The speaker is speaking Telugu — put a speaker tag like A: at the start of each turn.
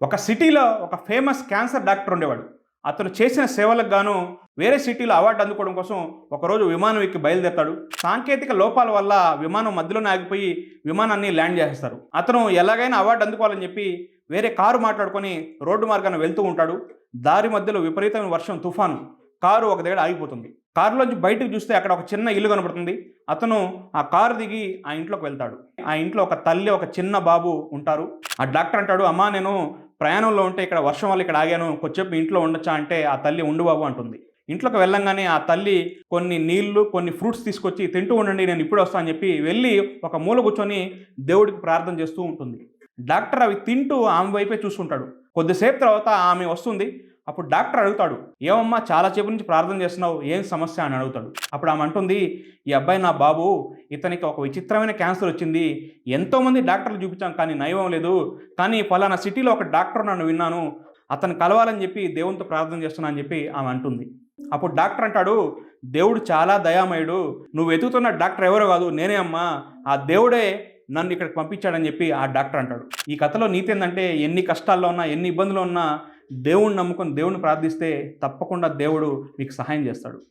A: ఒక సిటీలో ఒక ఫేమస్ క్యాన్సర్ డాక్టర్ ఉండేవాడు. అతను చేసిన సేవలకు గాను వేరే సిటీలో అవార్డు అందుకోవడం కోసం ఒకరోజు విమానం ఎక్కి బయలుదేరతాడు. సాంకేతిక లోపాల వల్ల విమానం మధ్యలోనే ఆగిపోయి విమానాన్ని ల్యాండ్ చేసేస్తారు. అతను ఎలాగైనా అవార్డు అందుకోవాలని చెప్పి వేరే కారు మాట్లాడుకొని రోడ్డు మార్గాన వెళ్తూ ఉంటాడు. దారి మధ్యలో విపరీతమైన వర్షం, తుఫాను. కారు ఒక దగ్గర ఆగిపోతుంది. కారులోంచి బయటకు చూస్తే అక్కడ ఒక చిన్న ఇల్లు కనపడుతుంది. అతను ఆ కారు దిగి ఆ ఇంట్లోకి వెళ్తాడు. ఆ ఇంట్లో ఒక తల్లి, ఒక చిన్న బాబు ఉంటారు. ఆ డాక్టర్ అంటాడు, "అమ్మా, నేను ప్రయాణంలో ఉంటే ఇక్కడ వర్షం వల్ల ఇక్కడ ఆగాను. కొంచెంసేపు ఇంట్లో ఉండొచ్చా?" అంటే ఆ తల్లి, "ఉండు బాబు" అంటుంది. ఇంట్లోకి వెళ్ళంగానే ఆ తల్లి కొన్ని నీళ్లు, కొన్ని ఫ్రూట్స్ తీసుకొచ్చి, "తింటూ ఉండండి, నేను ఇప్పుడే వస్తా" అని చెప్పి వెళ్ళి ఒక మూల కూర్చొని దేవుడికి ప్రార్థన చేస్తూ ఉంటుంది. డాక్టర్ అవి తింటూ ఆమె వైపే చూస్తుంటాడు. కొద్దిసేపు తర్వాత ఆమె వస్తుంది. అప్పుడు డాక్టర్ అడుగుతాడు, "ఏమమ్మా, చాలా సేపు నుంచి ప్రార్థన చేస్తున్నావు, ఏం సమస్య?" అని అడుగుతాడు. అప్పుడు ఆమె అంటుంది, "ఈ అబ్బాయి నా బాబు, ఇతనికి ఒక విచిత్రమైన క్యాన్సర్ వచ్చింది. ఎంతోమంది డాక్టర్లు చూపించాం కానీ నయం లేదు. కానీ ఫలానా సిటీలో ఒక డాక్టర్ నన్ను విన్నాను. అతను కలవాలని చెప్పి దేవునితో ప్రార్థన చేస్తున్నా" అని చెప్పి ఆమె అంటుంది. అప్పుడు డాక్టర్ అంటాడు, "దేవుడు చాలా దయామయుడు. నువ్వు వెతుకుతున్న డాక్టర్ ఎవరో కాదు, నేనే అమ్మా. ఆ దేవుడే నన్ను ఇక్కడికి పంపించాడని" చెప్పి ఆ డాక్టర్ అంటాడు. ఈ కథలో నీతి ఏందంటే, ఎన్ని కష్టాల్లో ఉన్నా, ఎన్ని ఇబ్బందులు ఉన్నా దేవుణ్ణి నమ్ముకొని దేవుణ్ణి ప్రార్థిస్తే తప్పకుండా దేవుడు మీకు సహాయం చేస్తాడు.